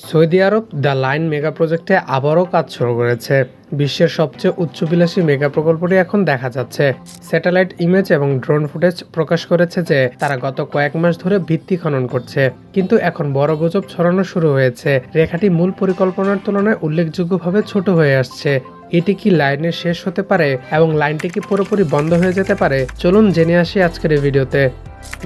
Saudi Arab the line mega প্রজেক্টে আবারও কাজ শুরু করেছে। বিশ্বের সবচেয়ে উচ্চবিলাসী মেগা প্রকল্পটি এখন দেখা যাচ্ছে। স্যাটেলাইট ইমেজ এবং ড্রোন ফুটেজ প্রকাশ করেছে যে তারা গত কয়েক মাস ধরে ভিত্তি খনন করছে, কিন্তু এখন বড় গুজব ছড়ানো শুরু হয়েছে। রেখাটি মূল পরিকল্পনার তুলনায় উল্লেখযোগ্যভাবে ছোট হয়ে আসছে। এটি কি লাইনের শেষ হতে পারে এবং লাইনটি কি পুরোপুরি বন্ধ হয়ে যেতে পারে? চলুন জেনে আসি আজকের এই ভিডিওতে।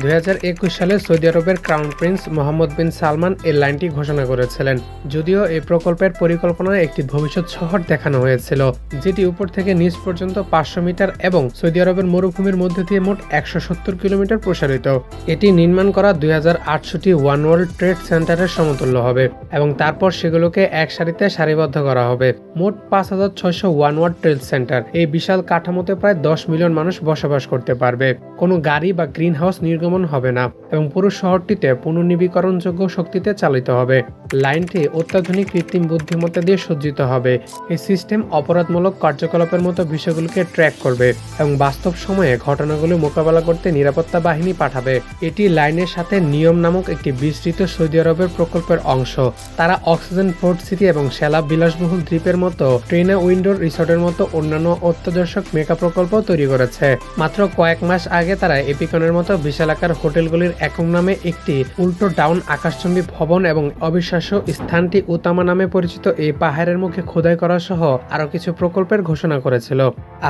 2021 সালে সৌদি আরবের ক্রাউন প্রিন্স মোহাম্মদ বিন সালমান এই লাইনটি ঘোষণা করেছিলেন। যদিও এই প্রকল্পের পরিকল্পনায় একটি ভবিষ্যৎ শহর দেখানো হয়েছিল, যেটি উপর থেকে নিচ পর্যন্ত 500 মিটার এবং সৌদি আরবের মরুভূমির মধ্যে দিয়ে মোট 170 কিলোমিটার প্রসারিত। এটি নির্মাণ করা 2800টি ওয়ান ওয়ার্ল্ড ট্রেড সেন্টারের সমতুল্য হবে এবং তারপর সেগুলোকে এক সারিতে সারিবদ্ধ করা হবে। মোট 5600 ওয়ান ওয়ার্ল্ড ট্রেড সেন্টার। এই বিশাল কাঠামোতে প্রায় 10 মিলিয়ন মানুষ বসবাস করতে পারবে। কোনো গাড়ি বা গ্রিন হাউস নির্গমন হবে না এবং পুরো শহরটিতে পুনর্নবীকরণযোগ্য শক্তিতে চালিত হবে। লাইনটি অত্যাধুনিক কৃত্রিম বুদ্ধিমত্তা দিয়ে সজ্জিত হবে। এই সিস্টেম অপরাধমূলক কার্যকলাপের মতো বিষয়গুলোকে ট্র্যাক করবে এবং বাস্তব সময়ে ঘটনাগুলো মোকাবেলা করতে নিরাপত্তা বাহিনী পাঠাবে। এটি লাইনের সাথে নিয়ম নামক একটি বিস্তৃত সৌদি আরবের প্রকল্পের অংশ। তারা অক্সিজেন ফোর্ট সিটি এবং সেলা বিলাসবহুল দ্বীপের মতো ট্রেনা উইন্ডোর রিসোর্টের মতো অন্যান্য অত্যাদর্শক মেগা প্রকল্প তৈরি করেছে। মাত্র কয়েক মাস আগে তারা এপিকনের মতো বিশালাকার হোটেলগুলির একক নামে একটি উল্টো ডাউন আকাশচুম্বী ভবন এবং অবিশ্বাস্য স্থানটি উতামা নামে পরিচিত এই পাহাড়ের মুখে খোদাই করা সহ আরও কিছু প্রকল্পের ঘোষণা করেছিল।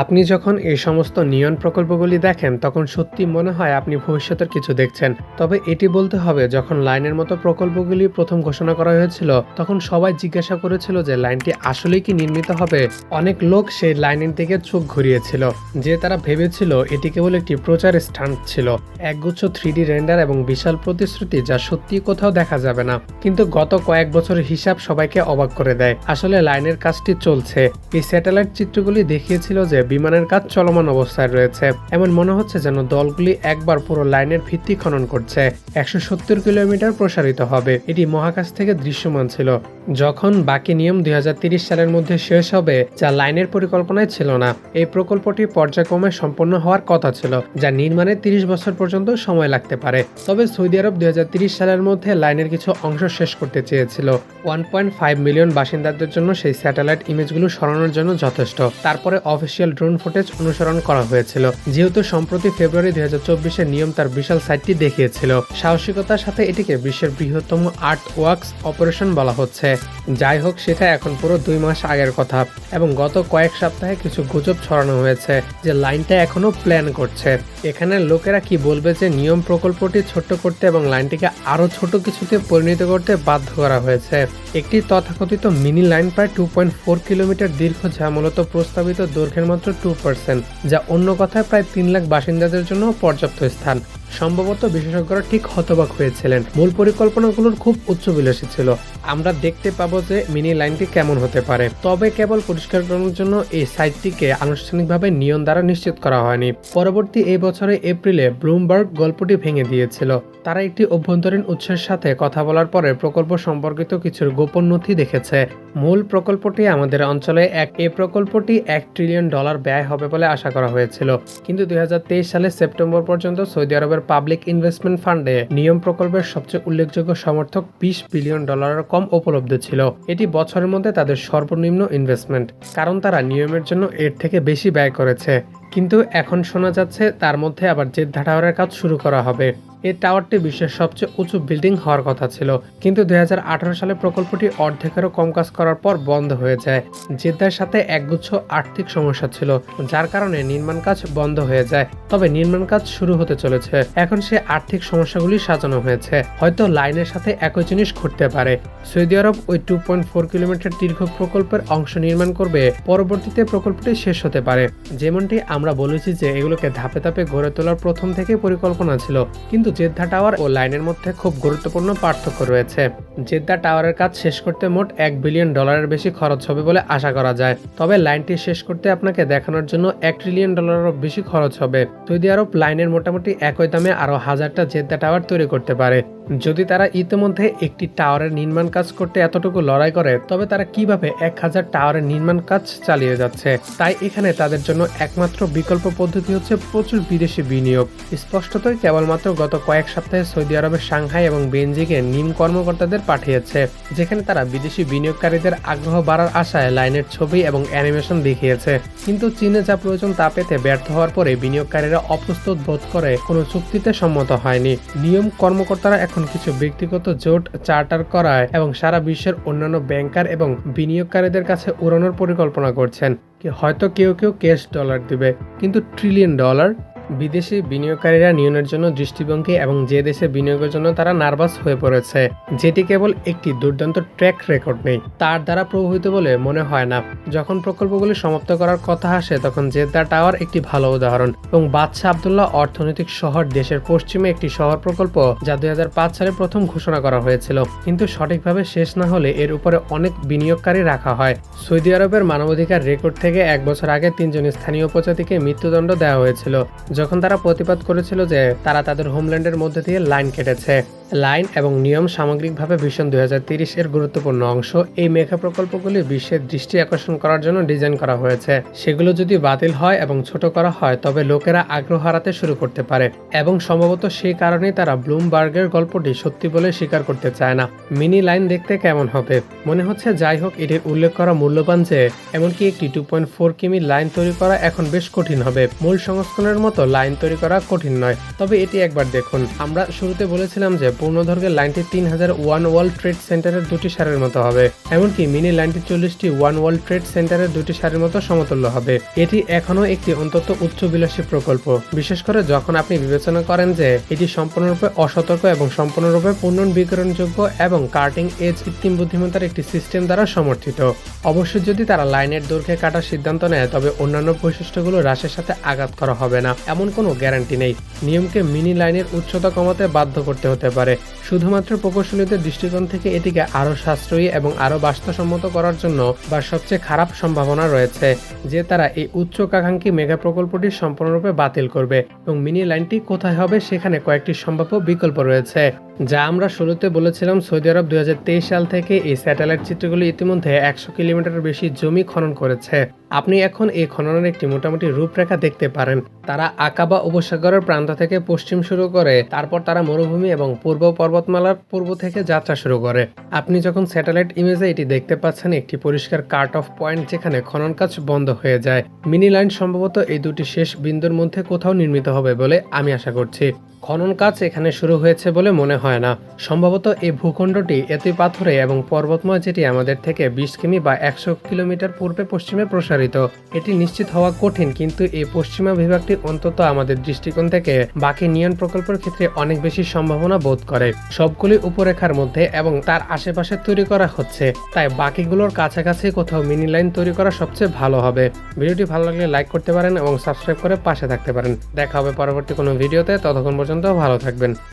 আপনি যখন এই সমস্ত নিয়ন প্রকল্পগুলি দেখেন তখন সত্যি মনে হয় আপনি ভবিষ্যতের কিছু দেখছেন। তবে এটি বলতে হবে, যখন লাইনের মতো প্রকল্পগুলি প্রথম ঘোষণা করা হয়েছিল তখন সবাই জিজ্ঞাসা করেছিল যে লাইনটি আসলেই কি নির্মিত হবে। অনেক লোক সেই লাইনের দিকে চোখ ঘুরিয়েছিল, যে তারা ভেবেছিল এটি কেবল একটি প্রচার স্টান্ট ছিল, একগুচ্ছ 3D রেন্ডার এবং বিশাল প্রতিশ্রুতি যা সত্যি কোথাও দেখা যাবে না। কিন্তু গত কয়েক বছরের হিসাব সবাইকে অবাক করে দেয়। আসলে লাইনের কাজটি চলছে। এই স্যাটেলাইট চিত্রগুলি দেখিয়েছিল যে বিমানের কাজ চলমান অবস্থায় রয়েছে। এমন মনে হচ্ছে যেন দলগুলি একবার পুরো লাইনের ভিত্তি খনন করছে। 170 কিলোমিটার প্রসারিত হবে। এটি মহাকাশ থেকে দৃশ্যমান ছিল। যখন বাকি নিয়ম 2030 সালের মধ্যে শেষ হবে, যা লাইনের পরিকল্পনায় ছিল না। এই প্রকল্পটি পর্যায়ক্রমে সম্পন্ন হওয়ার কথা ছিল, যা নির্মাণে 30 বছর পর্যন্ত সময় লাগতে পারে। তবে সৌদি আরব 2030 সালের মধ্যে লাইনের কিছু অংশ শেষ করতে চেয়েছিল। 1.5 মিলিয়ন বাসিন্দাদের জন্য সেই স্যাটেলাইট ইমেজগুলো সরানোর জন্য যথেষ্ট। তারপরে অফিসিয়াল ড্রোন ফুটেজ অনুসরণ করা হয়েছিল। যেহেতু সম্প্রতি ফেব্রুয়ারি 2024 নিয়ম তার বিশাল সাইটটি দেখিয়েছিল, সাহসিকতার সাথে এটিকে বিশ্বের বৃহত্তম আর্ট ওয়ার্কস অপারেশন বলা হচ্ছে। যাই হোক, সেটা এখন পুরো 2 মাস আগের কথা এবং গত কয়েক সপ্তাহে কিছু গুজব ছড়ানো হয়েছে যে লাইনটা এখনো প্ল্যান করছে। এখানে লোকেরা কি বলবে যে নিয়ম প্রকল্পটি ছোট্ট করতে এবং লাইনটিকে আরো ছোট কিছুতে পরিণত করতে বাধ্য করা হয়েছে। একটি তথাকথিত মিনি লাইন প্রায় 2.4 কিলোমিটার দীর্ঘ, যা মূলত প্রস্তাবিত দৈর্ঘ্যের মাত্র 2%, যা অন্য কথায় প্রায় 3 লাখ বাসিন্দাদের জন্য পর্যাপ্ত স্থান। সম্ভবত বিশেষজ্ঞরা ঠিক হতবাক হয়েছিলেন। মূল পরিকল্পনাগুলোর খুব উচ্চবিলাসী ছিল। আমরা দেখতে পাবো যে মিনি লাইনটি কেমন হতে পারে। তবে কেবল পরিষ্কার করার জন্য এই সাইটটিকে আনুষ্ঠানিকভাবে নিয়ম দ্বারা নিশ্চিত করা হয়নি। পরবর্তী এই বছরের এপ্রিলে ব্লুমবার্গ গল্পটি ভেঙে দিয়েছিল। তারা একটি অভ্যন্তরীণ উৎসের সাথে কথা বলার পরে প্রকল্প সম্পর্কিত কিছু গোপন নথি দেখেছে। মূল প্রকল্পটি আমাদের অঞ্চলে এই প্রকল্পটি $1 ট্রিলিয়ন ব্যয় হবে বলে আশা করা হয়েছিল, কিন্তু 2023 সালের সেপ্টেম্বর পর্যন্ত সৌদি আরবের পাবলিক ইনভেস্টমেন্ট ফান্ডে নিয়ম প্রকল্পের সবচেয়ে উল্লেখযোগ্য সমর্থক $20 বিলিয়ন কম উপলব্ধ ছিল। এটি বছরের মধ্যে তাদের সর্বনিম্ন ইনভেস্টমেন্ট, কারণ তারা নিয়মের জন্য এর থেকে বেশি ব্যয় করেছে। কিন্তু এখন শোনা যাচ্ছে তার মধ্যে আবার জেদ্দা টাওয়ারের কাজ শুরু করা হবে। এই টাওয়ারটি বিশ্বের সবচেয়ে উঁচু বিল্ডিং হওয়ার কথা ছিল, কিন্তু 2018 সালে প্রকল্পটি অর্ধেকেরও কম কাজ করার পর বন্ধ হয়ে যায়। জেদ্দার সাথে একগুচ্ছ আর্থিক সমস্যা ছিল, যার কারণে নির্মাণ কাজ বন্ধ হয়ে যায়। তবে নির্মাণ কাজ শুরু হতে চলেছে। এখন সে আর্থিক সমস্যাগুলি সাজানো হয়েছে। হয়তো লাইনের সাথে একই জিনিস ঘটতে পারে। সৌদি আরব ওই 2.4 কিলোমিটার দীর্ঘ প্রকল্পের অংশ নির্মাণ করবে। পরবর্তীতে প্রকল্পটি শেষ হতে পারে। যেমনটি আমরা বলেছি যে এগুলোকে ধাপে ধাপে গড়ে তোলার প্রথম থেকে পরিকল্পনা ছিল, কিন্তু জেদ্দা টাওয়ার ও লাইনের মধ্যে খুব গুরুত্বপূর্ণ পার্থক্য রয়েছে। জেদ্দা টাওয়ারের কাজ শেষ করতে মোট $1 বিলিয়ন বেশি খরচ হবে বলে আশা করা যায়। তবে লাইনটি শেষ করতে আপনাকে দেখানোর জন্য $1 ট্রিলিয়ন বেশি খরচ হবে। সৌদি আরব লাইনের মোটামুটি একই দামে আরো 1000টা জেদ্দা টাওয়ার তৈরি করতে পারে। যদি তারা ইতিমধ্যে একটি টাওয়ারের নির্মাণ কাজ করতে এতটুকু লড়াই করে, তবে তারা কিভাবে 1000 টাওয়ারের নির্মাণ কাজ চালিয়ে যাচ্ছে? তাই এখানে তাদের জন্য একমাত্র বিকল্প পদ্ধতি হচ্ছে প্রচুর বিদেশি বিনিয়োগ। স্পষ্টতই কেবলমাত্র গত কয়েক সপ্তাহে সৌদি আরবের সাংহাই এবং বেনজিকে নিম কর্মকর্তাদের পাঠিয়েছে, যেখানে তারা বিদেশি বিনিয়োগকারীদের আগ্রহ বাড়ার আশায় লাইনের ছবি এবং অ্যানিমেশন দেখিয়েছে। কিন্তু চীনে যা প্রয়োজন তা পেতে ব্যর্থ হওয়ার পরে বিনিয়োগকারীরা অপ্রস্তুত বোধ করে কোনো চুক্তিতে সম্মত হয়নি। নিয়ম কর্মকর্তারা এখন কিছু ব্যক্তিগত জোট চার্টার করায় এবং সারা বিশ্বের অন্যান্য ব্যাংকার এবং বিনিয়োগকারীদের কাছে উড়ানোর পরিকল্পনা করছেন। হয়তো কেউ ক্যাশ ডলার দিবে, কিন্তু ট্রিলিয়ন ডলার? বিদেশি বিনিয়োগকারীরা নিয়নের জন্য দৃষ্টিভঙ্গি এবং যে দেশে বিনিয়োগের জন্য তারা নার্ভাস হয়ে পড়েছে, যেটি কেবল একটি দুর্দান্ত ট্র্যাক রেকর্ড নেই, তার দ্বারা প্রভাবিত বলে মনে হয় না। যখন প্রকল্পগুলি সমাপ্ত করার কথা আসে তখন জেদ্দা টাওয়ার একটি ভালো উদাহরণ, এবং বাদশাহ আবদুল্লাহ অর্থনৈতিক শহর দেশের পশ্চিমে একটি শহর প্রকল্প যা 2005 সালে প্রথম ঘোষণা করা হয়েছিল, কিন্তু সঠিকভাবে শেষ না হলে এর উপরে অনেক বিনিয়োগকারী রাখা হয়। সৌদি আরবের মানবাধিকার রেকর্ড থেকে 1 বছর আগে 3 জন স্থানীয় উপজাতিকে মৃত্যুদণ্ড দেওয়া হয়েছিল যখন তারা প্রতিবাদ করেছিল যে তারা তাদের হোমল্যান্ডের মধ্যে দিয়ে লাইন কেটেছে। লাইন এবং নিয়ম সামগ্রিকভাবে ভিশন 2030 এর গুরুত্বপূর্ণ অংশ। এই মেগা প্রকল্পগুলি বিশ্বের দৃষ্টি আকর্ষণ করার জন্য ডিজাইন করা হয়েছে। সেগুলো যদি বাতিল হয় এবং ছোট করা হয় তবে লোকেরা আগ্রহ হারাতে শুরু করতে পারে, এবং সম্ভবত সেই কারণেই তারা ব্লুমবার্গের গল্পটি সত্যি বলে স্বীকার করতে চায় না। মিনি লাইন দেখতে কেমন হবে মনে হচ্ছে? যাই হোক, এটির উল্লেখ করা মূল্যবান যে এমনকি একটি 2.4 কিমি লাইন তৈরি করা এখন বেশ কঠিন হবে। মূল সংস্করণের মতো লাইন তৈরি করা কঠিন নয়, তবে এটি একবার দেখুন। আমরা শুরুতে বলেছিলাম যে পূর্ণদৈর্ঘ্যের লাইনটি 3000 ওয়ান ওয়ার্ল্ড ট্রেড সেন্টারের 2টি সারির মতো হবে, এমনকি মিনি লাইনটি 40টি ওয়ান ওয়ার্ল্ড ট্রেড সেন্টারের 2টি সারির মতো সমতুল্য হবে। এটি এখনও একটি অন্তত উচ্চবিলাসী প্রকল্প, বিশেষ করে যখন আপনি বিবেচনা করেন যে এটি সম্পূর্ণরূপে অসতর্ক এবং সম্পূর্ণরূপে পুনর্বিকিরণযোগ্য এবং কার্টিং এজ কৃত্রিম বুদ্ধিমত্তার একটি সিস্টেম দ্বারা সমর্থিত। অবশ্যই যদি তারা লাইনের দৈর্ঘ্যে কাটার সিদ্ধান্ত নেয় তবে অন্যান্য বৈশিষ্ট্যগুলো হ্রাসের সাথে আঘাত করা হবে না এমন কোনো গ্যারান্টি নেই। নিয়মকে মিনি লাইনের উচ্চতা কমাতে বাধ্য করতে হতে পারে। শুধুমাত্র প্রকৌশলীদের দৃষ্টিকোণ থেকে এটিকে আরও সাশ্রয়ী এবং আরও বাস্তবসম্মত করার জন্য বা সবচেয়ে খারাপ সম্ভাবনা রয়েছে যে তারা এই উচ্চাকাঙ্ক্ষী মেগা প্রকল্পটি সম্পূর্ণরূপে বাতিল করবে, এবং মিনি লাইনটি কোথায় হবে সেখানে কয়েকটি সম্ভাব্য বিকল্প রয়েছে। যা আমরা শুরুতে বলেছিলাম, সৌদি আরব 2023 সাল থেকে এই স্যাটেলাইট চিত্রগুলি ইতিমধ্যে 100 কিলোমিটারের বেশি জমি খনন করেছে। আপনি এখন এই খননের একটি মোটামুটি রূপরেখা দেখতে পারেন। তারা আকাবা উপসাগরের প্রান্ত থেকে পশ্চিম শুরু করে, তারপর তারা মরুভূমি এবং পূর্ব পর্বতমালার পূর্ব থেকে যাত্রা শুরু করে। আপনি যখন স্যাটেলাইট ইমেজে এটি দেখতে পাচ্ছেন একটি পরিষ্কার কাট অফ পয়েন্ট যেখানে খনন কাজ বন্ধ হয়ে যায়। মিনি লাইন সম্ভবত এই দুটি শেষ বিন্দুর মধ্যে কোথাও নির্মিত হবে বলে আমি আশা করছি। খনন কাজ এখানে শুরু হয়েছে বলে মনে হয় না। সম্ভবত এই ভূখণ্ডটি এতই পাথুরে এবং পর্বতময় যেটি আমাদের থেকে 20 কিমি বা 100 কিলোমিটার পূর্বে পশ্চিমে প্রসারিত। এটি নিশ্চিত হওয়া কঠিন, কিন্তু এই পশ্চিমা বিভাগটি অন্তত আমাদের দৃষ্টিকোণ থেকে বাকি নিয়ন প্রকল্পের ক্ষেত্রে অনেক বেশি সম্ভাবনা বোধ করে। সবগুলি উপরেখার মধ্যে এবং তার আশেপাশে তৈরি করা হচ্ছে, তাই বাকিগুলোর কাছাকাছি কোথাও মিনি লাইন তৈরি করা সবচেয়ে ভালো হবে। ভিডিওটি ভালো লাগলে লাইক করতে পারেন এবং সাবস্ক্রাইব করে পাশে থাকতে পারেন। দেখা হবে পরবর্তী কোনো ভিডিওতে। ততক্ষণ পর্যন্ত ভালো থাকবেন।